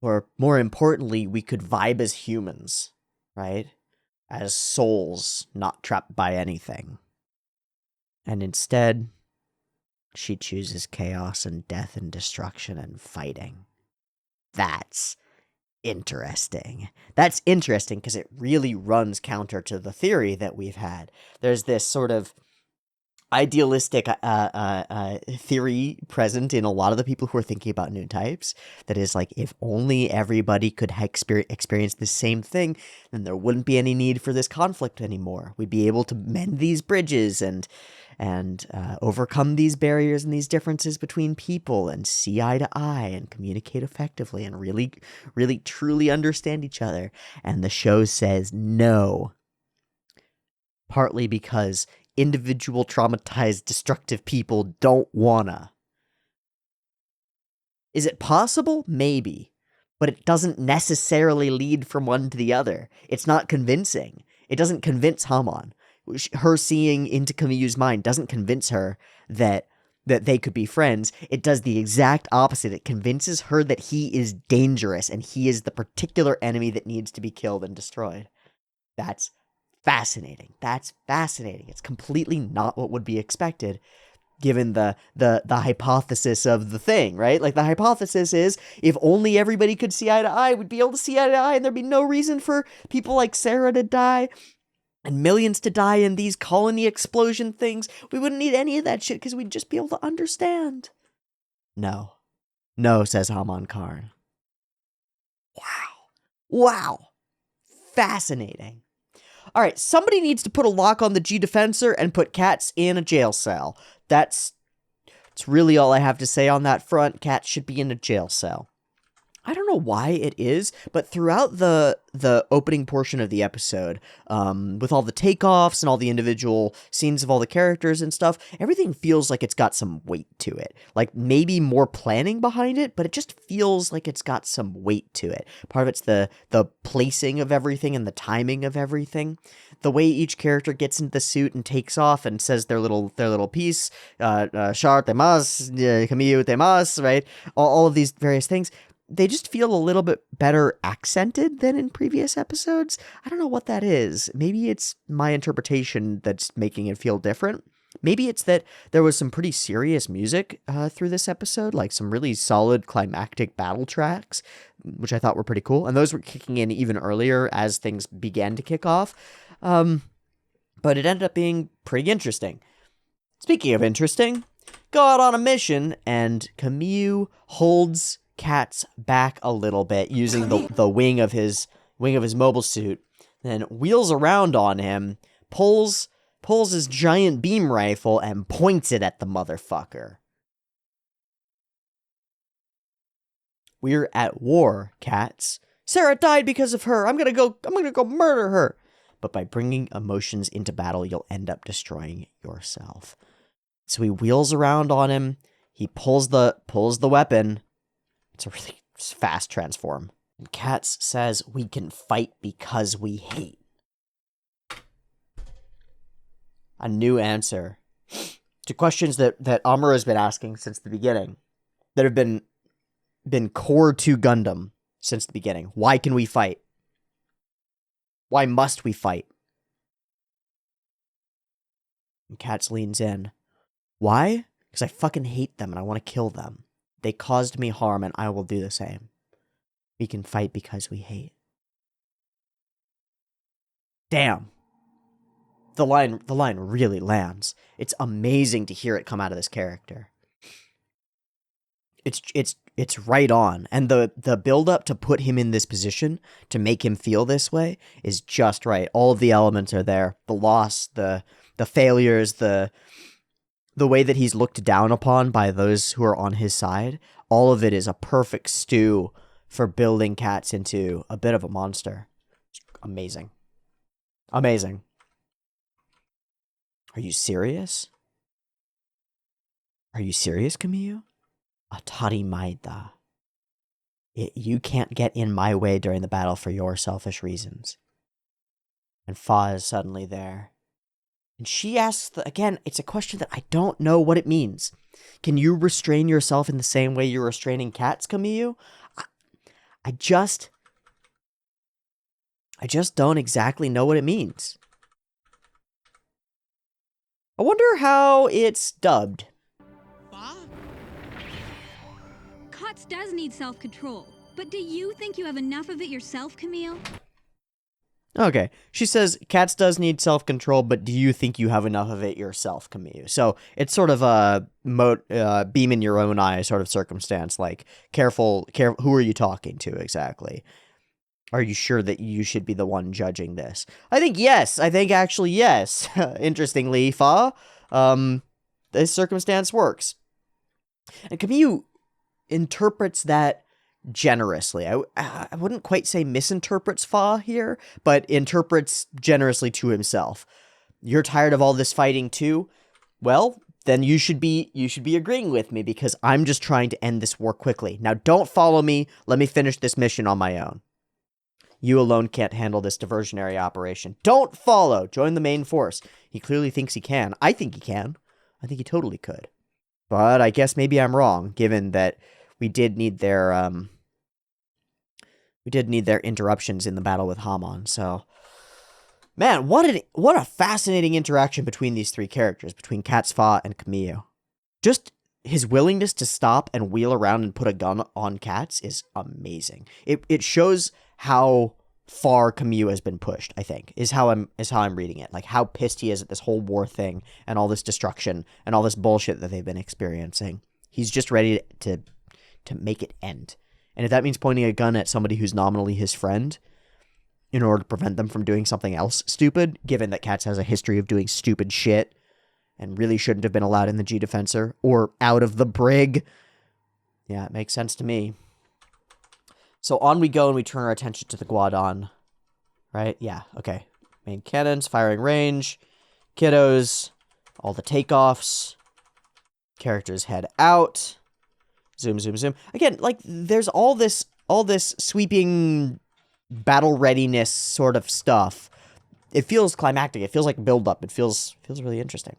Or more importantly, we could vibe as humans, right? As souls, not trapped by anything. And instead, she chooses chaos and death and destruction and fighting. That's interesting. That's interesting because it really runs counter to the theory that we've had. There's this sort of idealistic theory present in a lot of the people who are thinking about new types that is like, if only everybody could experience the same thing, then there wouldn't be any need for this conflict anymore. We'd be able to mend these bridges and overcome these barriers and these differences between people and see eye to eye and communicate effectively and really, really, truly understand each other. And the show says no. Partly because individual traumatized, destructive people don't wanna. Is it possible? Maybe. But it doesn't necessarily lead from one to the other. It's not convincing. It doesn't convince Hamon. Her seeing into Camille's mind doesn't convince her that they could be friends. It does the exact opposite. It convinces her that he is dangerous and he is the particular enemy that needs to be killed and destroyed. That's fascinating. It's completely not what would be expected given the hypothesis of the thing, right? Like, the hypothesis is, if only everybody could see eye to eye, we'd be able to see eye to eye, and there'd be no reason for people like Sarah to die and millions to die in these colony explosion things. We wouldn't need any of that shit because we'd just be able to understand. No, says Hamon Karn. Wow. Fascinating. All right, somebody needs to put a lock on the G Defensor and put Cats in a jail cell. That's really all I have to say on that front. Cats should be in a jail cell. I don't know why it is, but throughout the opening portion of the episode, with all the takeoffs and all the individual scenes of all the characters and stuff, everything feels like it's got some weight to it. Like, maybe more planning behind it, but it just feels like it's got some weight to it. Part of it's the placing of everything and the timing of everything. The way each character gets into the suit and takes off and says their little piece, char temas, Camille temas, right? All of these various things. They just feel a little bit better accented than in previous episodes. I don't know what that is. Maybe it's my interpretation that's making it feel different. Maybe it's that there was some pretty serious music through this episode, like some really solid climactic battle tracks, which I thought were pretty cool. And those were kicking in even earlier as things began to kick off. But it ended up being pretty interesting. Speaking of interesting, go out on a mission, and Camille holds Cats back a little bit using the wing of his mobile suit, then wheels around on him, pulls his giant beam rifle and points it at the motherfucker. We're at war, Cats. Sarah died because of her. I'm gonna go murder her. But by bringing emotions into battle, you'll end up destroying yourself. So he wheels around on him. He pulls the weapon. It's a really fast transform. And Cats says, we can fight because we hate. A new answer to questions that Amuro has been asking since the beginning, that have been been core to Gundam since the beginning. Why can we fight? Why must we fight? And Cats leans in. Why? Because I fucking hate them and I want to kill them. They caused me harm and I will do the same. We can fight because we hate. Damn. The line really lands. It's amazing to hear it come out of this character. It's right on. And the build up to put him in this position, to make him feel this way, is just right. All of the elements are there. The loss, the failures, the way that he's looked down upon by those who are on his side, all of it is a perfect stew for building Cats into a bit of a monster. Amazing. Amazing. Are you serious? Are you serious, Kamiyu? Atari Maida. You can't get in my way during the battle for your selfish reasons. And Fa is suddenly there. And she asks, again, it's a question that I don't know what it means. Can you restrain yourself in the same way you're restraining Cats, Kamiyu? I just don't exactly know what it means. I wonder how it's dubbed. Cats does need self-control, but do you think you have enough of it yourself, Camille? Okay, she says, Cats does need self-control, but do you think you have enough of it yourself, Camille? So it's sort of a beam in your own eye sort of circumstance, like, careful, who are you talking to exactly? Are you sure that you should be the one judging this? I think yes. I think actually yes. Interestingly, Fa, this circumstance works. And Camille interprets that generously. I wouldn't quite say misinterprets Fa here, but interprets generously to himself. You're tired of all this fighting too? Well, then you should be agreeing with me because I'm just trying to end this war quickly. Now don't follow me. Let me finish this mission on my own. You alone can't handle this diversionary operation. Don't follow. Join the main force. He clearly thinks he can. I think he can. I think he totally could. But I guess maybe I'm wrong, given that we did need their interruptions in the battle with Hamon. So, man, what a fascinating interaction between these three characters, between Cats, Fa, and Camille. Just his willingness to stop and wheel around and put a gun on Cats is amazing. It shows how far Camille has been pushed, I think, is how I'm reading it. Like how pissed he is at this whole war thing and all this destruction and all this bullshit that they've been experiencing. He's just ready to make it end. And if that means pointing a gun at somebody who's nominally his friend in order to prevent them from doing something else stupid, given that Cats has a history of doing stupid shit and really shouldn't have been allowed in the G Defensor or out of the brig, yeah, it makes sense to me. So on we go, and we turn our attention to the Guadon. Right? Yeah, okay. Main cannons, firing range, kiddos, all the takeoffs. Characters head out. Zoom, zoom, zoom. Again, like, there's all this sweeping battle readiness sort of stuff. It feels climactic. It feels like build-up. It feels really interesting.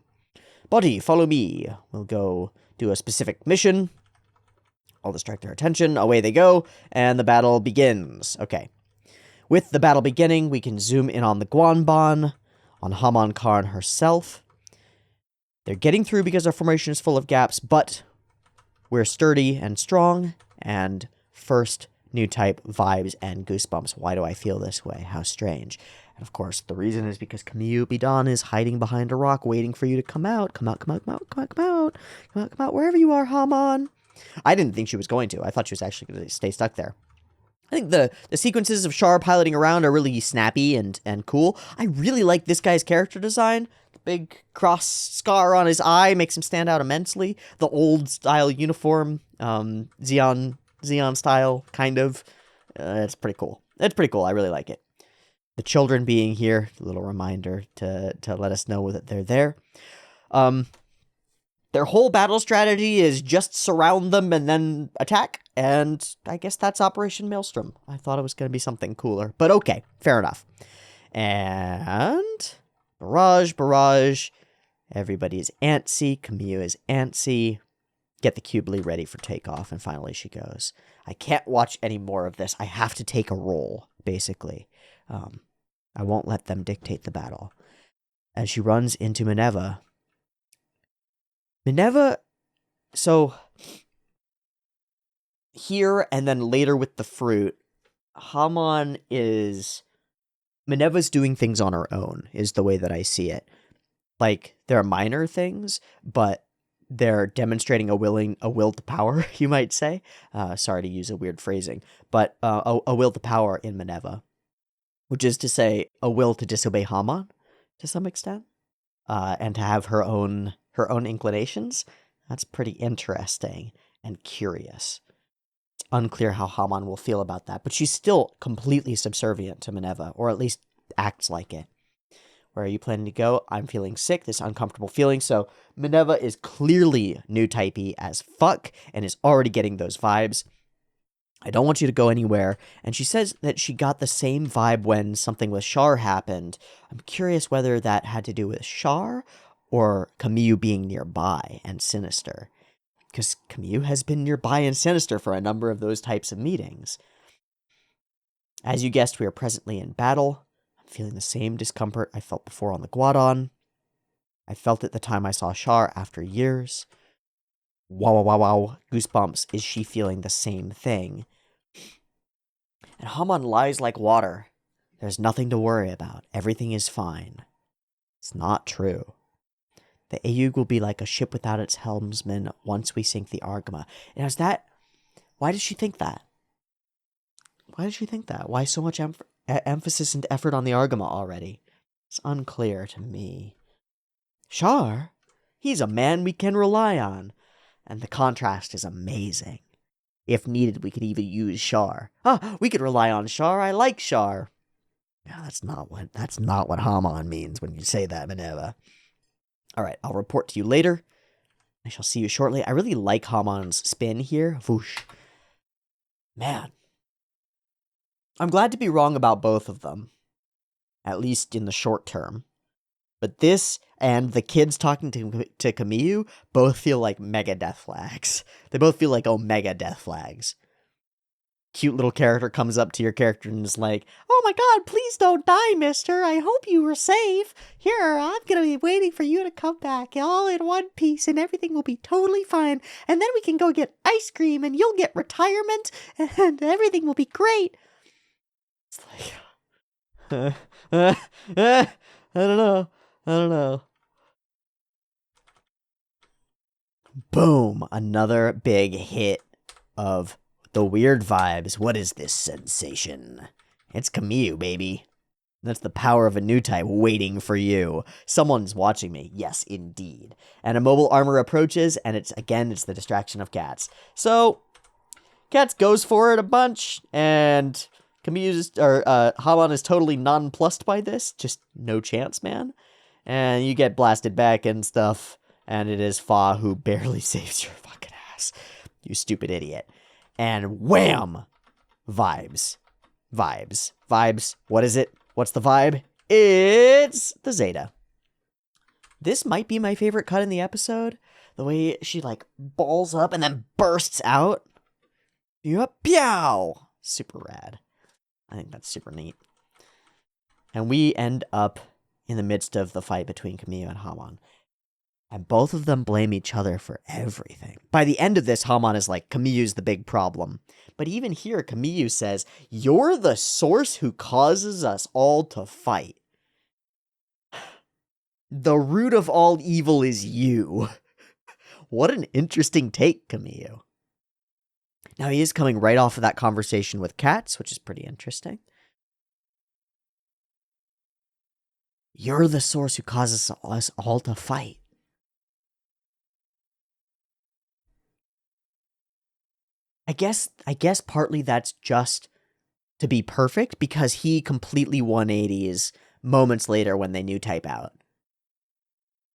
Buddy, follow me. We'll go do a specific mission. I'll distract their attention. Away they go, and the battle begins. Okay. With the battle beginning, we can zoom in on the Guanban, on Hamon Karn herself. They're getting through because our formation is full of gaps, but we're sturdy and strong, and first new type vibes and goosebumps. Why do I feel this way? How strange. And of course, the reason is because Camille Bidan is hiding behind a rock, waiting for you to come out. Come out, come out, come out, come out, come out. Come out, come out, wherever you are, Hamon. I didn't think she was going to. I thought she was actually going to stay stuck there. I think the sequences of Char piloting around are really snappy and cool. I really like this guy's character design. The big cross scar on his eye makes him stand out immensely. The old style uniform, Xeon style, kind of. It's pretty cool. It's pretty cool. I really like it. The children being here, a little reminder to let us know that they're there. Their whole battle strategy is just surround them and then attack. And I guess that's Operation Maelstrom. I thought it was going to be something cooler. But okay, fair enough. And barrage. Everybody is antsy. Camille is antsy. get the Cubely ready for takeoff, and finally she goes, I can't watch any more of this. I have to take a role, basically. I won't let them dictate the battle. As she runs into Minerva, so here and then later with the fruit, Minerva's doing things on her own, is the way that I see it. Like, there are minor things, but they're demonstrating a will to power, you might say. Sorry to use a weird phrasing, but a will to power in Minerva, which is to say a will to disobey Haman to some extent, and to have her own inclinations. That's pretty interesting and curious. It's unclear how Haman will feel about that, but she's still completely subservient to Minerva, or at least acts like it. Where are you planning to go? I'm feeling sick, this uncomfortable feeling. So Minerva is clearly new typey as fuck and is already getting those vibes. I don't want you to go anywhere. And she says that she got the same vibe when something with Char happened. I'm curious whether that had to do with Char or Camille being nearby and sinister. Because Camille has been nearby and sinister for a number of those types of meetings. As you guessed, we are presently in battle. I'm feeling the same discomfort I felt before on the Guadon. I felt it the time I saw Char after years. Wow, wow, wow, wow. Goosebumps. Is she feeling the same thing? And Haman lies like water. There's nothing to worry about. Everything is fine. It's not true. The Aeug will be like a ship without its helmsman once we sink the Argama. And is that... Why does she think that? Why does she think that? Why so much emphasis and effort on the Argama already? It's unclear to me. Char? He's a man we can rely on. And the contrast is amazing. If needed, we could even use Char. We could rely on Char. I like Char. No, that's not what Haman means when you say that, Minerva. Alright, I'll report to you later. I shall see you shortly. I really like Haman's spin here. Whoosh. Man. I'm glad to be wrong about both of them. At least in the short term. But this and the kids talking to Camille both feel like mega death flags. They both feel like omega death flags. Cute little character comes up to your character and is like, oh my god, please don't die, mister. I hope you were safe. Here, I'm gonna be waiting for you to come back all in one piece and everything will be totally fine. And then we can go get ice cream and you'll get retirement and everything will be great. It's like, I don't know. Boom, another big hit of the weird vibes. What is this sensation? It's Camille, baby. That's the power of a new type waiting for you. Someone's watching me. Yes, indeed. And a mobile armor approaches, and it's the distraction of Cats. So, Cats goes for it a bunch, and Haman is totally nonplussed by this. Just no chance, man. And you get blasted back and stuff, and it is Fa who barely saves your fucking ass. You stupid idiot. And wham! Vibes. What is it? What's the vibe? It's the Zeta. This might be my favorite cut in the episode. The way she, like, balls up and then bursts out. Yup, pow! Super rad. I think that's super neat. And we end up in the midst of the fight between Camille and Haman. And both of them blame each other for everything. By the end of this, Haman is like, Camille's the big problem. But even here, Camille says, you're the source who causes us all to fight. The root of all evil is you. What an interesting take, Camille. Now, he is coming right off of that conversation with Cats, which is pretty interesting. You're the source who causes us all to fight. I guess partly that's just to be perfect, because he completely 180s moments later when they new type out.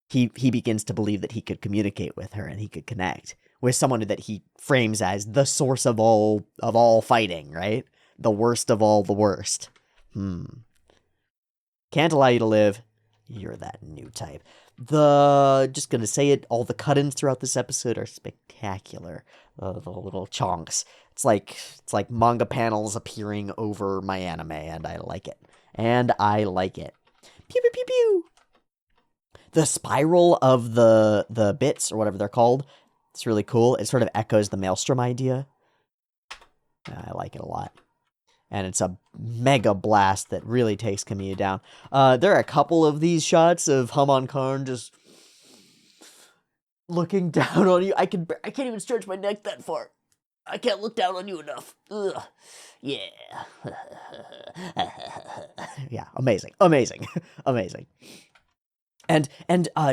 He begins to believe that he could communicate with her and he could connect with someone that he frames as the source of all fighting, right? The worst of all the worst. Can't allow you to live. You're that new type. Just gonna say it, all the cut-ins throughout this episode are spectacular. The little chonks. It's like manga panels appearing over my anime, and I like it. Pew pew pew pew. The spiral of the bits, or whatever they're called, it's really cool. It sort of echoes the Maelstrom idea. I like it a lot. And it's a mega blast that really takes Kamiya down. There are a couple of these shots of Hamon Karn just looking down on you. I can't even stretch my neck that far. I can't look down on you enough. Ugh. Yeah. Yeah, amazing. And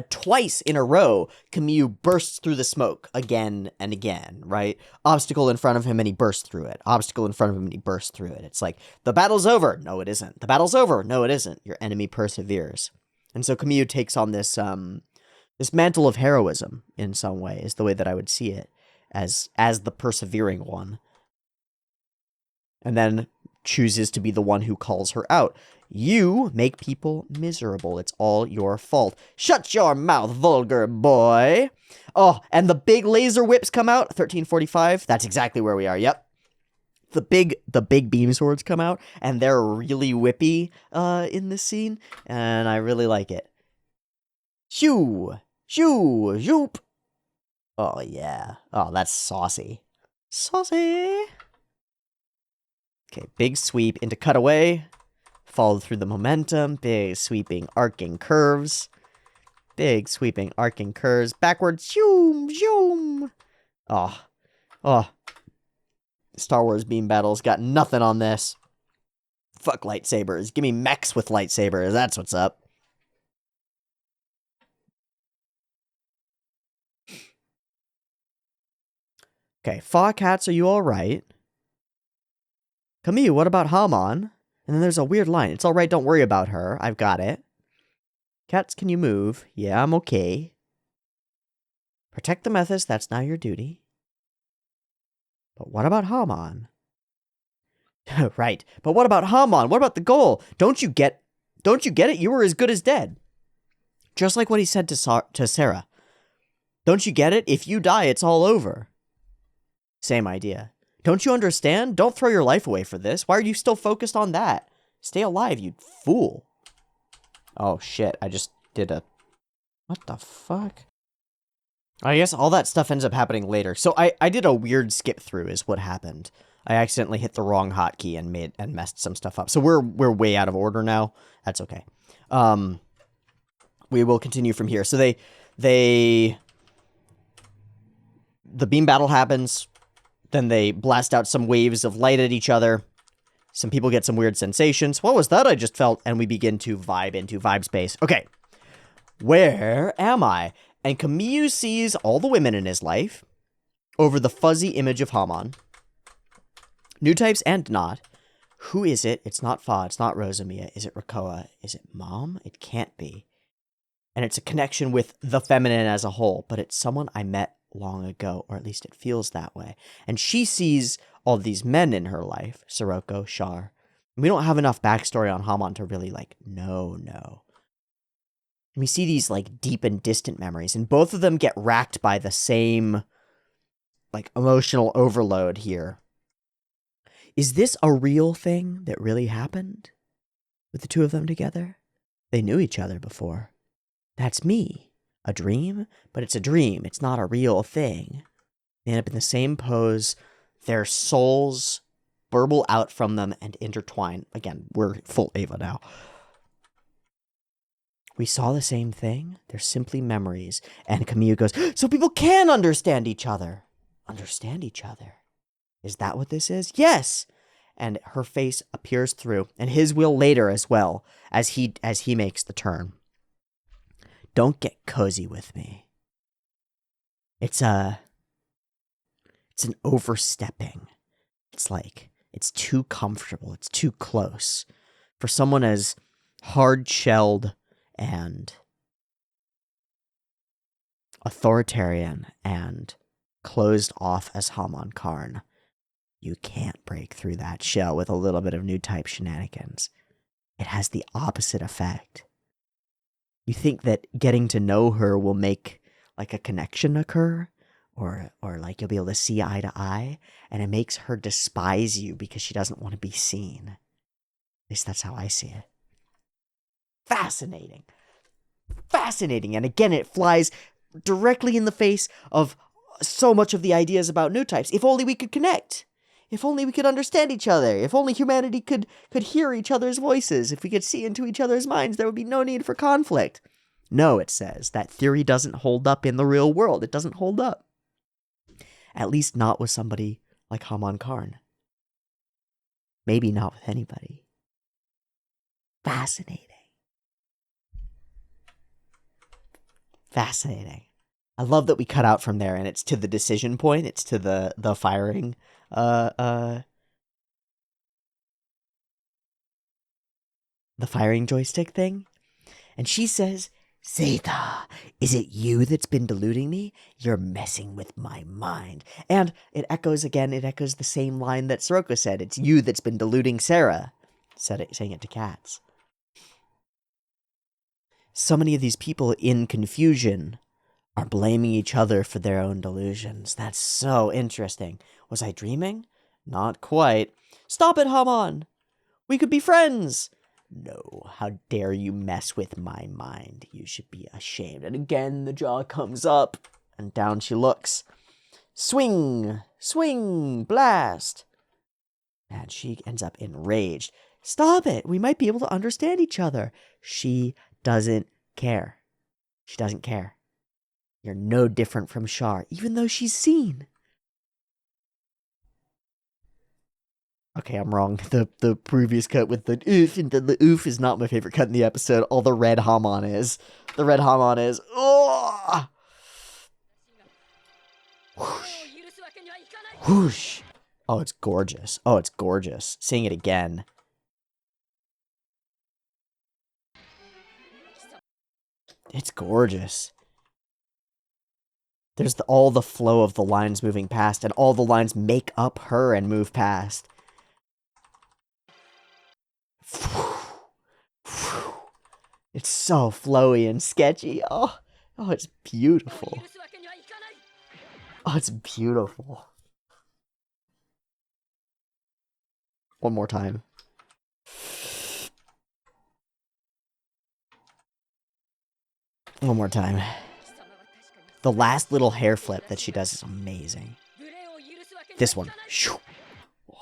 twice in a row, Camus bursts through the smoke again and again, right? Obstacle in front of him and he bursts through it. Obstacle in front of him and he bursts through it. It's like, the battle's over. No, it isn't. The battle's over. No, it isn't. Your enemy perseveres. And so Camus takes on this this mantle of heroism in some way, is the way that I would see it, as the persevering one. And then chooses to be the one who calls her out. You make people miserable. It's all your fault. Shut your mouth, vulgar boy. Oh, and the big laser whips come out. 1345. That's exactly where we are. Yep. The big beam swords come out, and they're really whippy in this scene, and I really like it. Shoo, shoo, zoop. Oh yeah. Oh, that's saucy. Saucy. Okay, big sweep into cutaway. Followed through the momentum. Big sweeping arcing curves. Big sweeping arcing curves. Backwards. Zoom, zoom. Oh. Star Wars beam battles got nothing on this. Fuck lightsabers. Give me mechs with lightsabers. That's what's up. Okay, Fa Cats, are you alright? Camus, what about Hamon? And then there's a weird line. It's alright, don't worry about her. I've got it. Cats, can you move? Yeah, I'm okay. Protect the Methus, that's now your duty. But what about Hamon? Right, but what about Hamon? What about the goal? Don't you get it? You were as good as dead. Just like what he said to Sarah. Don't you get it? If you die, it's all over. Same idea. Don't you understand? Don't throw your life away for this. Why are you still focused on that? Stay alive, you fool. Oh, shit. I just did a... What the fuck? I guess all that stuff ends up happening later. So I did a weird skip through is what happened. I accidentally hit the wrong hotkey and messed some stuff up. So we're way out of order now. That's okay. We will continue from here. So the beam battle happens. Then they blast out some waves of light at each other. Some people get some weird sensations. What was that I just felt? And we begin to vibe into vibe space. Okay. Where am I? And Camus sees all the women in his life over the fuzzy image of Hamon. New types and not. Who is it? It's not Fa. It's not Rosamia. Is it Rakoa? Is it Mom? It can't be. And it's a connection with the feminine as a whole. But it's someone I met long ago, or at least it feels that way. And she sees all these men in her life, Sirocco, Char. We don't have enough backstory on Hamon to really know. And we see these deep and distant memories, and both of them get racked by the same emotional overload here. Is this a real thing that really happened with the two of them together? They knew each other before. That's me. A dream? But it's a dream. It's not a real thing. They end up in the same pose. Their souls burble out from them and intertwine. Again, we're full Ava now. We saw the same thing. They're simply memories. And Camus goes, so people can understand each other. Understand each other. Is that what this is? Yes. And her face appears through, and his will later as well, as he makes the turn. Don't get cozy with me. It's an overstepping. It's too comfortable. It's too close. For someone as hard-shelled and authoritarian and closed off as Hamon Karn, you can't break through that shell with a little bit of new type shenanigans. It has the opposite effect. You think that getting to know her will make like a connection occur, or like you'll be able to see eye to eye, and it makes her despise you because she doesn't want to be seen. At least that's how I see it. Fascinating. Fascinating. And again, it flies directly in the face of so much of the ideas about new types. If only we could connect. If only we could understand each other. If only humanity could hear each other's voices. If we could see into each other's minds, there would be no need for conflict. No, it says, that theory doesn't hold up in the real world. It doesn't hold up. At least not with somebody like Haman Karn. Maybe not with anybody. Fascinating. Fascinating. I love that we cut out from there and it's to the decision point. It's to the firing the firing joystick thing. And she says, Zeta, is it you that's been deluding me? You're messing with my mind. And it echoes the same line that Sirocco said. It's you that's been deluding Sarah. Saying it to cats. So many of these people in confusion are blaming each other for their own delusions. That's so interesting. Was I dreaming? Not quite. Stop it, Haman! We could be friends! No, how dare you mess with my mind? You should be ashamed. And again, the jaw comes up, and down she looks. Swing! Swing! Blast! And she ends up enraged. Stop it! We might be able to understand each other. She doesn't care. She doesn't care. You're no different from Char, even though she's seen. Okay, I'm wrong. The previous cut with the oof and the oof is not my favorite cut in the episode. All the red Haman is. The red Haman is. Oh! Whoosh. Whoosh. Oh, it's gorgeous. Oh, it's gorgeous. Seeing it again. It's gorgeous. There's all the flow of the lines moving past, and all the lines make up her and move past. It's so flowy and sketchy. Oh, it's beautiful. Oh, it's beautiful. One more time. One more time. The last little hair flip that she does is amazing. This one. Wow.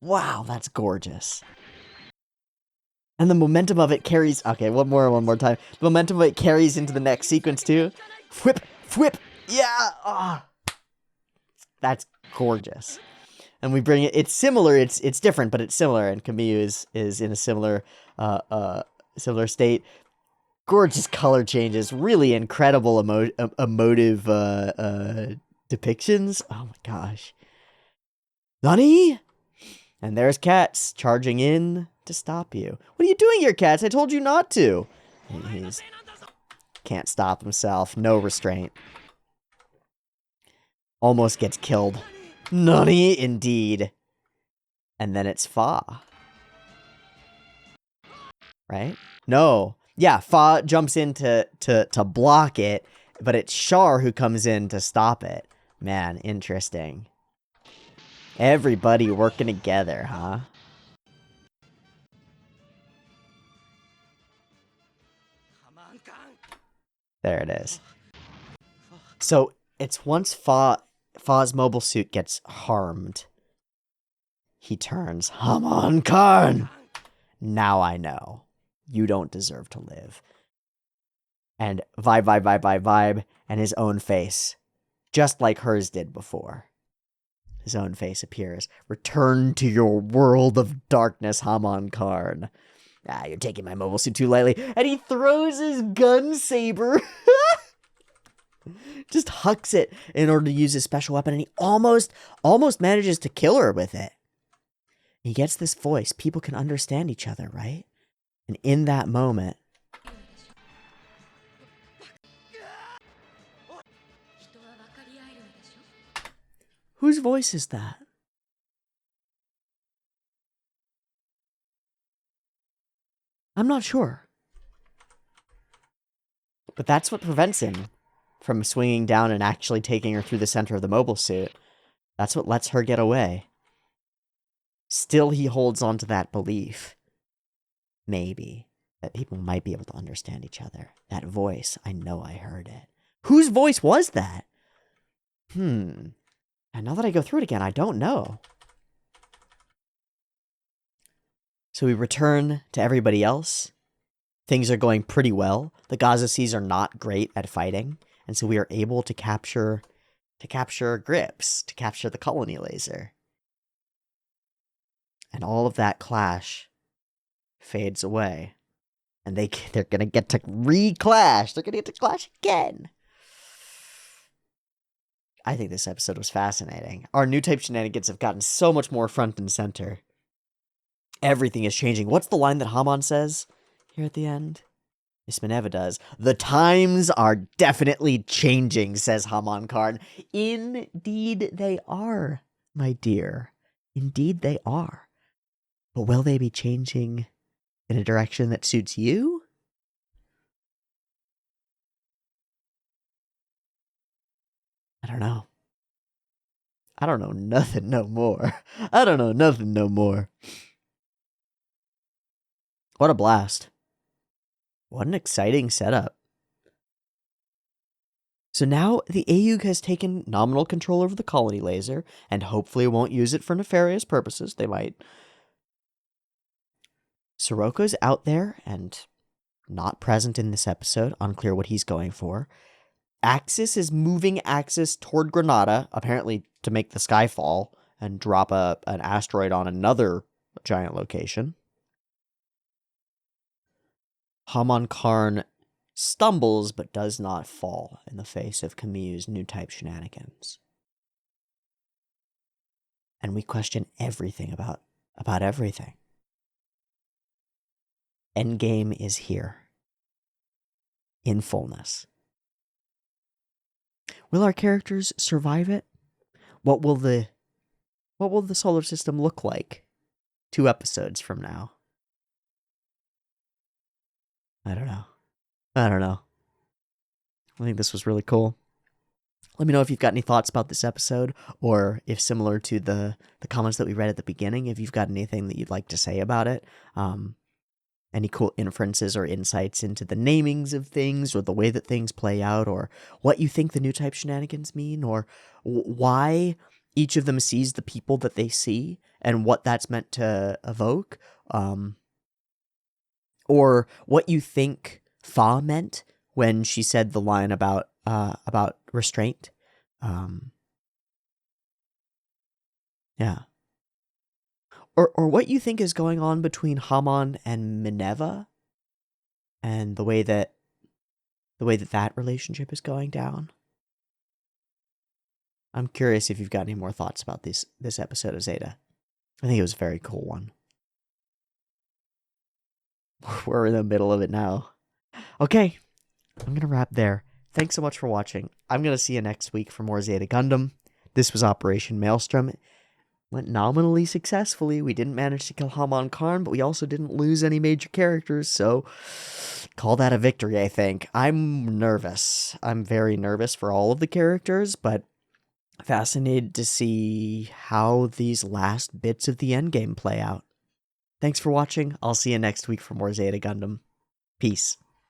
Wow, that's gorgeous. And the momentum of it carries... Okay, one more time. The momentum of it carries into the next sequence, too. Whip, whip. Yeah. Oh. That's gorgeous. And we bring it... It's similar. It's different, but it's similar. And Camus is in a similar similar state. Gorgeous color changes. Really incredible emotive depictions. Oh my gosh. Nani? And there's Cats charging in to stop you. What are you doing here, Cats? I told you not to. He can't stop himself. No restraint. Almost gets killed. Nani, indeed. And then it's Fa. Right? No. Yeah, Fa jumps in to block it, but it's Char who comes in to stop it. Man, interesting. Everybody working together, huh? There it is. So, it's once Fa's mobile suit gets harmed, he turns, Haman Karn! Now I know. You don't deserve to live. And vibe, and his own face. Just like hers did before. His own face appears. Return to your world of darkness, Haman Karn. Ah, you're taking my mobile suit too lightly. And he throws his gun saber. Just hucks it in order to use his special weapon. And he almost manages to kill her with it. He gets this voice. People can understand each other, right? And in that moment... Whose voice is that? I'm not sure. But that's what prevents him from swinging down and actually taking her through the center of the mobile suit. That's what lets her get away. Still, he holds on to that belief, maybe, that people might be able to understand each other. That voice, I know I heard it. Whose voice was that? And now that I go through it again, I don't know. So we return to everybody else. Things are going pretty well. The Gaza Seas are not great at fighting, and so we are able to capture grips, to capture the colony laser. And all of that clash fades away. And they're gonna get to re-clash. They're gonna get to clash again. I think this episode was fascinating. Our new type shenanigans have gotten so much more front and center. Everything is changing. What's the line that Hamon says here at the end? Miss Minerva does. The times are definitely changing, says Hamon Karn. Indeed they are, my dear. Indeed they are. But will they be changing in a direction that suits you? I don't know. I don't know nothing no more. I don't know nothing no more. What a blast. What an exciting setup. So now the AUG has taken nominal control over the colony laser, and hopefully won't use it for nefarious purposes. They might. Siroko's out there and not present in this episode. Unclear what he's going for. Axis is moving Axis toward Granada, apparently to make the sky fall and drop an asteroid on another giant location. Hamon Karn stumbles but does not fall in the face of Camus' new type shenanigans. And we question everything about everything. Endgame is here. In fullness. Will our characters survive it? What will the solar system look like 2 episodes from now? I don't know. I think this was really cool. Let me know if you've got any thoughts about this episode, or if similar to the comments that we read at the beginning, if you've got anything that you'd like to say about it. Any cool inferences or insights into the namings of things, or the way that things play out, or what you think the new type shenanigans mean, or why each of them sees the people that they see, and what that's meant to evoke, or what you think Fa meant when she said the line about restraint. Yeah. Or what you think is going on between Hamon and Minerva, and the way that relationship is going down. I'm curious if you've got any more thoughts about this episode of Zeta. I think it was a very cool one. We're in the middle of it now. Okay, I'm going to wrap there. Thanks so much for watching. I'm going to see you next week for more Zeta Gundam. This was Operation Maelstrom. Went nominally successfully. We didn't manage to kill Hamon Karn, but we also didn't lose any major characters, so call that a victory, I think. I'm nervous. I'm very nervous for all of the characters, but fascinated to see how these last bits of the endgame play out. Thanks for watching. I'll see you next week for more Zeta Gundam. Peace.